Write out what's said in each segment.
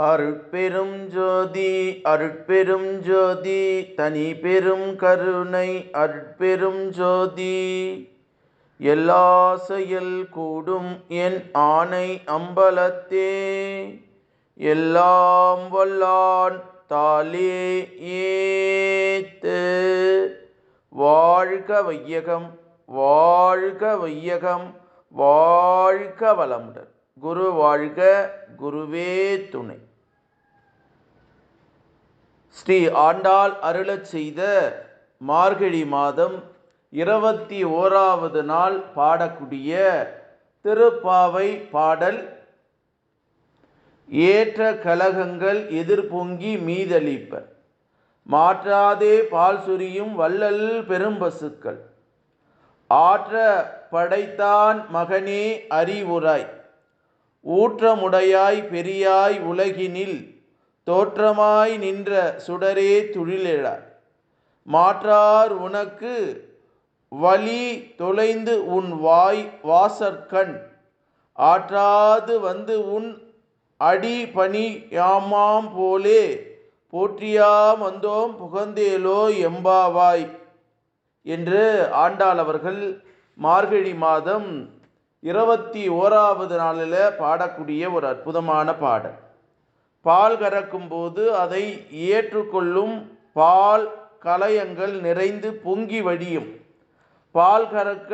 அருட்பெரும் ஜோதி அருட்பெரும் ஜோதி தனி பெரும் கருணை அருட்பெரும் ஜோதி. எல்லா செயல் கூடும் என் ஆணை அம்பலத்தே, எல்லாம் வல்லான் தாளே ஏத்து. வாழ்க வையகம் வாழ்க வையகம் வாழ்க வளமுடன். குரு வாழ்க, குருவே துணை. ஸ்ரீ ஆண்டாள் அருளச் செய்த மார்கழி மாதம் 21வது நாள் பாடக்கூடிய திருப்பாவை பாடல். ஏற்ற கலகங்கள் எதிர்பொங்கி மீதளிப்ப, மாற்றாதே பால் சொரியும் வள்ளல் பெரும்பசுக்கள். ஆற்ற படைத்தான் மகனே அறிவுராய், ஊற்றமுடையாய் பெரியாய் உலகினில் தோற்றமாய் நின்ற சுடரே துழிலெழாய். மாற்றார் உனக்கு வழி தொலைந்து உன் வாசற்கண், ஆற்றாது வந்து உன் அடி பணி யாமாம் போலே, போற்றியாம் வந்தோம் புகந்தேலோ எம்பாவாய் என்று ஆண்டாள் அவர்கள் மார்கழி மாதம் 21வது நாளில் பாடக்கூடிய ஒரு அற்புதமான பாடல். பால் கறக்கும் போது அதை ஏற்றுக்கொள்ளும் பால் கலயங்கள் நிறைந்து பொங்கி வடியும். பால் கறக்க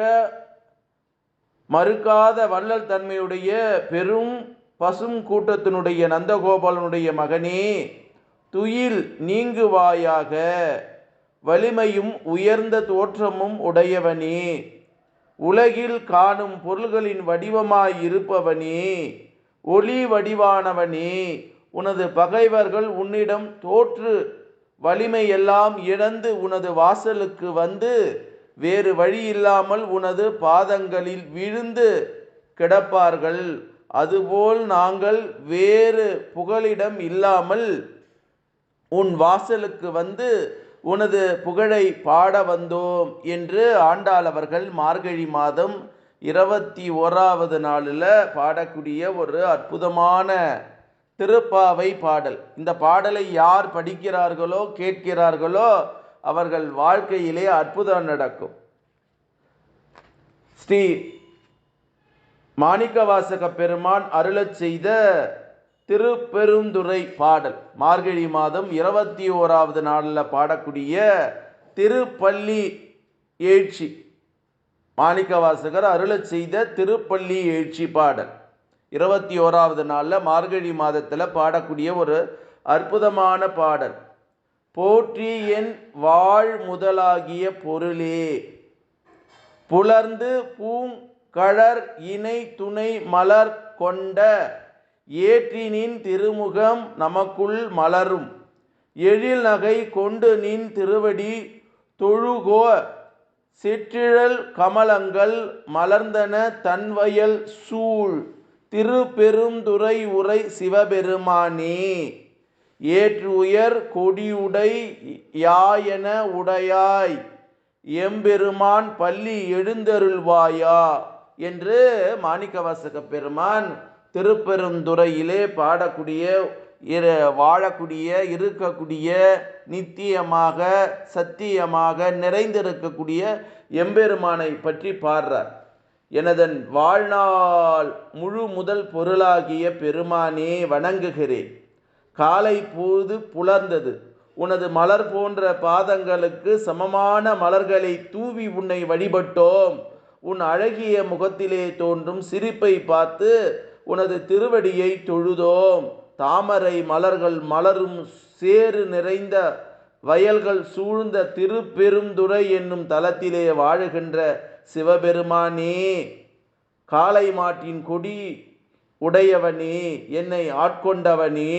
மறுக்காத வள்ளல் தன்மையுடைய பெரும் பசும் கூட்டத்தினுடைய நந்தகோபாலனுடைய மகனே, துயில் நீங்குவாயாக. வலிமையும் உயர்ந்த தோற்றமும் உடையவனே, உலகில் காணும் பொருள்களின் வடிவமாய் இருப்பவனே, ஒளி வடிவானவனே, உனது பகைவர்கள் உன்னிடம் தோற்று வலிமையெல்லாம் இழந்து உனது வாசலுக்கு வந்து வேறு வழி இல்லாமல் உனது பாதங்களில் விழுந்து கிடப்பார்கள். அதுபோல் நாங்கள் வேறு புகலிடம் இல்லாமல் உன் வாசலுக்கு வந்து உனது புகழை பாட வந்தோம் என்று ஆண்டாள் அவர்கள் மார்கழி மாதம் 21வது நாளில் பாடக்கூடிய ஒரு அற்புதமான திருப்பாவை பாடல். இந்த பாடலை யார் படிக்கிறார்களோ கேட்கிறார்களோ அவர்கள் வாழ்க்கையிலே அற்புதம் நடக்கும். ஸ்ரீ மாணிக்கவாசக பெருமான் அருளச் செய்த திருப்பெருந்துறை பாடல். மார்கழி மாதம் 21வது நாளில் பாடக்கூடிய திருப்பள்ளி எழுச்சி. மாணிக்கவாசகர் அருளச் செய்த திருப்பள்ளி எழுச்சி பாடல் 21வது நாளில் மார்கழி மாதத்தில் பாடக்கூடிய ஒரு அற்புதமான பாடல். போற்றி என் வாழ் முதலாகிய பொருளே, புலர்ந்து பூங்கழற் இணை துணை மலர் கொண்ட ஏற்றி நின் திருமுகம் நமக்குள் மலரும். எழில் நகை கொண்டு நின் திருவடி தொழுகோ, சிற்றிழல் கமலங்கள் மலர்ந்தன தன்வயல் சூழ் திருப்பெருந்துறை உரை சிவபெருமானே. ஏற்று உயர் கொடியுடை யாயன உடையாய், எம்பெருமான் பள்ளி எழுந்தருள்வாயா என்று மாணிக்கவாசக பெருமான் திருப்பெருந்துறையிலே பாடக்கூடிய வாழக்கூடிய இருக்கக்கூடிய நித்தியமாக சத்தியமாக நிறைந்திருக்கக்கூடிய எம்பெருமானை பற்றி பாடுறார். எனதன் வாழ்நாள் முழு முதல் பொருளாகிய பெருமானே வணங்குகிறேன். காலை பொழுது புலர்ந்தது, உனது மலர் போன்ற பாதங்களுக்கு சமமான மலர்களை தூவி உன்னை வழிபட்டோம். உன் அழகிய முகத்திலே தோன்றும் சிரிப்பை பார்த்து உனது திருவடியை தொழுதோம். தாமரை மலர்கள் மலரும் சேறு நிறைந்த வயல்கள் சூழ்ந்த திருப்பெருந்துறை என்னும் தலத்திலே வாழுகின்ற சிவபெருமானே, காளை மாட்டின் கொடி உடையவனே, என்னை ஆட்கொண்டவனே,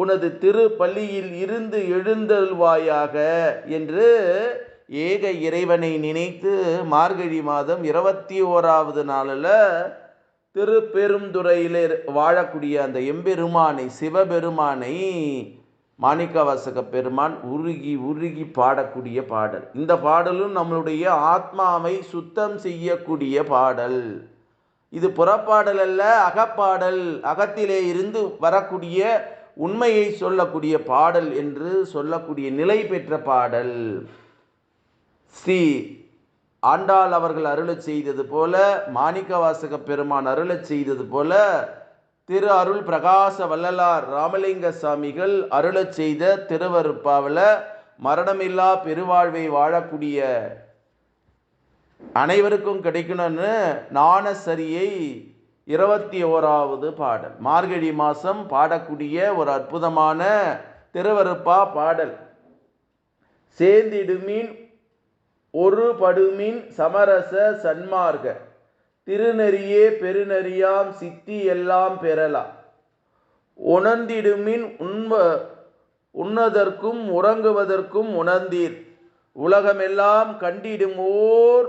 உனது திருப்பள்ளியில் இருந்து எழுந்தருள்வாயாக என்று ஏக இறைவனை நினைத்து மார்கழி மாதம் 21வது நாளில் திருப்பெருந்துறையிலே வாழக்கூடிய அந்த எம்பெருமானை சிவபெருமானை மாணிக்கவாசக பெருமான் உருகி உருகி பாடக்கூடிய பாடல். இந்த பாடலும் நம்மளுடைய ஆத்மாவை சுத்தம் செய்யக்கூடிய பாடல். இது புறப்பாடல் அல்ல, அகப்பாடல். அகத்திலே இருந்து வரக்கூடிய உண்மையை சொல்லக்கூடிய பாடல் என்று சொல்லக்கூடிய நிலை பெற்ற பாடல். ஸ்ரீ ஆண்டாள் அவர்கள் அருளச் செய்தது போல, மாணிக்கவாசக பெருமான் அருளச் செய்தது போல, திரு அருள் பிரகாச வள்ளலார் ராமலிங்க சாமிகள் அருளச் செய்த திருவருப்பாவில் மரணமில்லா பெருவாழ்வை வாழக்கூடிய அனைவருக்கும் கிடைக்கணும்னு ஞானசரியை 21வது பாடல், மார்கழி மாதம் பாடக்கூடிய ஒரு அற்புதமான திருவருப்பா பாடல். சேர்ந்திடுமீன் ஒரு படுமின் சமரச சன்மார்க திருநெறியே பெருநெறியாம் சித்தி எல்லாம் பெறலாம் உணர்ந்திடுமின் உண்ணதற்கும் உறங்குவதற்கும் உணர்ந்தீர் உலகமெல்லாம் கண்டிடுமோர்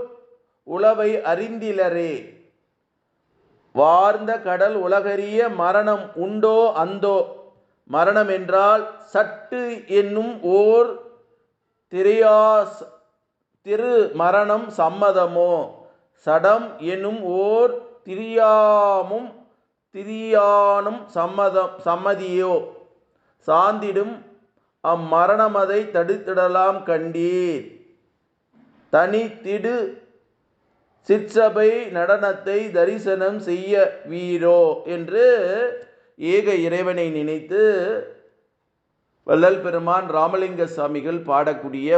உளவை அறிந்திலரே வார்ந்த கடல் உலகறிய மரணம் உண்டோ அந்தோ மரணம் என்றால் சட்டு என்னும் ஓர் திரு மரணம் சம்மதமோ சடம் என்னும் ஓர் திரியானும் சம்மதியோ சாந்திடும் அம்மரணமதை தடுத்திடலாம் கண்டீர் தனித்திடு சிற்சபை நடனத்தை தரிசனம் செய்ய வீரோ என்று ஏக இறைவனை நினைத்து வள்ளல் பெருமான் ராமலிங்க சாமிகள் பாடக்கூடிய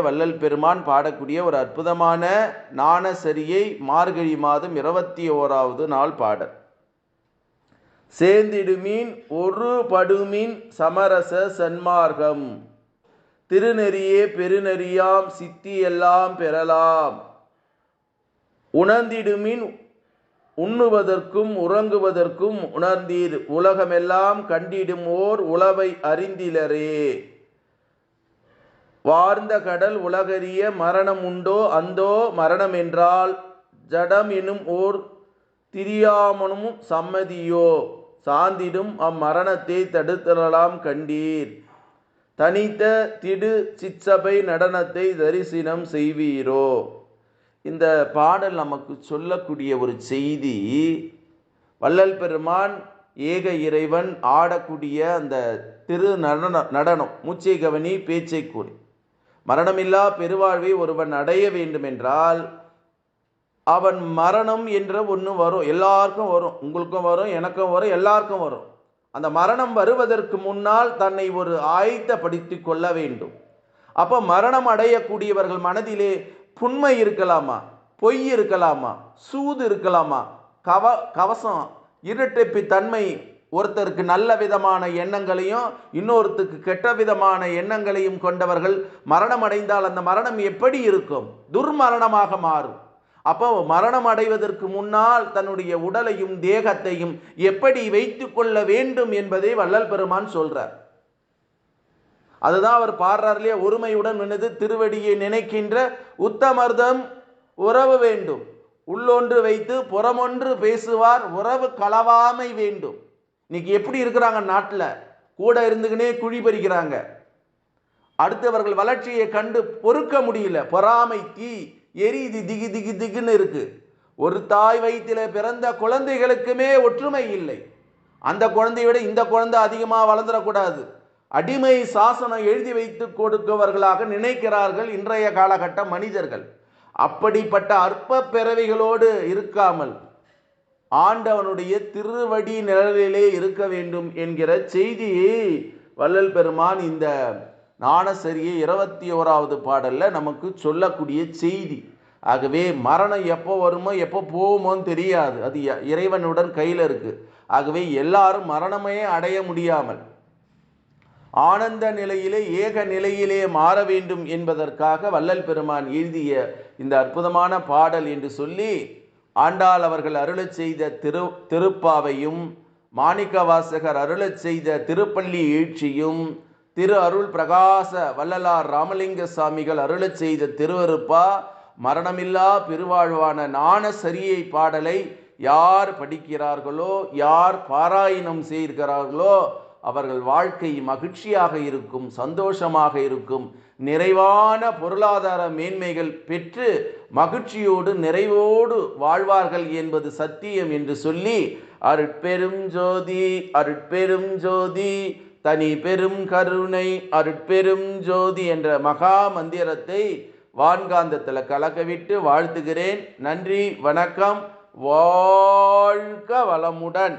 ஒரு அற்புதமான ஞானசரியை மார்கழி மாதம் 21வது நாள் பாடல். சேர்ந்திடுமீன் ஒரு படுமின் சமரச சன்மார்க்கம் திருநெறியே பெருநெறியாம் சித்தி எல்லாம் பெறலாம் உணர்ந்திடுமின் உண்ணுவதற்கும் உறங்குவதற்கும் உணர்ந்தீர் உலகமெல்லாம் கண்டிடும் ஓர் உளவை அறிந்திலரே வார்ந்த கடல் உலகறிய மரணம் உண்டோ அந்தோ மரணம் என்றால் ஜடம் எனும் ஓர் திரியாமனும் சம்மதியோ சாந்திடும் அம்மரணத்தை தடுத்தலாம் கண்டீர் தனித்த திடு சிற்சபை நடனத்தை தரிசனம் செய்வீரோ. இந்த பாடல் நமக்கு சொல்லக்கூடிய ஒரு செய்தி, வள்ளல் பெருமான் ஏக இறைவன் ஆடக்கூடிய அந்த திரு நடனம், மூச்சை கவனி பேச்சை கூறி, மரணமில்லா பெருவாழ்வை ஒருவன் அடைய வேண்டுமென்றால் அவன் மரணம் என்ற ஒன்று வரும், எல்லாருக்கும் வரும், உங்களுக்கும் வரும், எனக்கும் வரும், எல்லாருக்கும் வரும். அந்த மரணம் வருவதற்கு முன்னால் தன்னை ஒரு ஆயத்தப்படுத்தி கொள்ள வேண்டும். அப்போ மரணம் அடையக்கூடியவர்கள் மனதிலே புண்மை இருக்கலாமா, பொய் இருக்கலாமா, சூது இருக்கலாமா, கவசம் இரட்டைப்பு தன்மை, ஒருத்தருக்கு நல்ல விதமான எண்ணங்களையும் இன்னொருத்தருக்கு கெட்ட விதமான எண்ணங்களையும் கொண்டவர்கள் மரணம் அடைந்தால் அந்த மரணம் எப்படி இருக்கும்? துர்மரணமாக மாறும். அப்போ மரணம் அடைவதற்கு முன்னால் தன்னுடைய உடலையும் தேகத்தையும் எப்படி வைத்து கொள்ள வேண்டும் என்பதை வள்ளல் பெருமான் சொல்றார். அதுதான் அவர் பாடுறார் இல்லையா, ஒருமையுடன் நினைத்து திருவடியை நினைக்கின்ற உத்தமர்தம் உறவு வேண்டும், உள்ளொன்று வைத்து புறமொன்று பேசுவார் உறவு களவாமை வேண்டும். இன்னைக்கு எப்படி இருக்கிறாங்க, நாட்டில் கூட இருந்துக்கினே குழி பறிக்கிறாங்க, அடுத்தவர்கள் வளர்ச்சியை கண்டு பொறுக்க முடியல, பொறாமை தீ எரிது திகி திகி திகுன்னு இருக்கு. ஒரு தாய் வயிற்றில பிறந்த குழந்தைகளுக்குமே ஒற்றுமை இல்லை. அந்த குழந்தையை விட இந்த குழந்தை அதிகமாக வளர்ந்துடக்கூடாது, அடிமை சாசனம் எழுதி வைத்து கொடுக்கவர்களாக நினைக்கிறார்கள் இன்றைய காலகட்ட மனிதர்கள். அப்படிப்பட்ட அற்ப பிறவிகளோடு இருக்காமல் ஆண்டவனுடைய திருவடி நிழலிலே இருக்க வேண்டும் என்கிற செய்தியை வள்ளல் பெருமான் இந்த ஞானசரியை 21வது பாடல்ல நமக்கு சொல்லக்கூடிய செய்தி. ஆகவே மரணம் எப்போ வருமோ எப்போ போகுமோன்னு தெரியாது, அது இறைவனுடன் கையில் இருக்கு. ஆகவே எல்லாரும் மரணமே அடைய முடியாமல் ஆனந்த நிலையிலே ஏக நிலையிலே மாற வேண்டும் என்பதற்காக வள்ளல் பெருமான் எழுதிய இந்த அற்புதமான பாடல் என்று சொல்லி, ஆண்டாள் அவர்கள் அருளச் செய்த திருப்பாவையும் மாணிக்கவாசகர் அருளச் செய்த திருப்பள்ளி எழுச்சியும் திரு அருள் பிரகாச வள்ளலார் ராமலிங்க சாமிகள் அருளச் செய்த திருவருப்பா மரணமில்லா பெருவாழ்வான ஞானசரியை பாடலை யார் படிக்கிறார்களோ, யார் பாராயணம் செய்கிறார்களோ அவர்கள் வாழ்க்கை மகிழ்ச்சியாக இருக்கும், சந்தோஷமாக இருக்கும், நிறைவான பொருளாதார மேன்மைகள் பெற்று மகிழ்ச்சியோடு நிறைவோடு வாழ்வார்கள் என்பது சத்தியம் என்று சொல்லி, அருட்பெரும் ஜோதி அருட்பெரும் ஜோதி தனி பெரும் கருணை அருட்பெரும் ஜோதி என்ற மகா மந்திரத்தை வான்காந்தத்தில் கலக்கவிட்டு வாழ்த்துகிறேன். நன்றி, வணக்கம், வாழ்க வளமுடன்.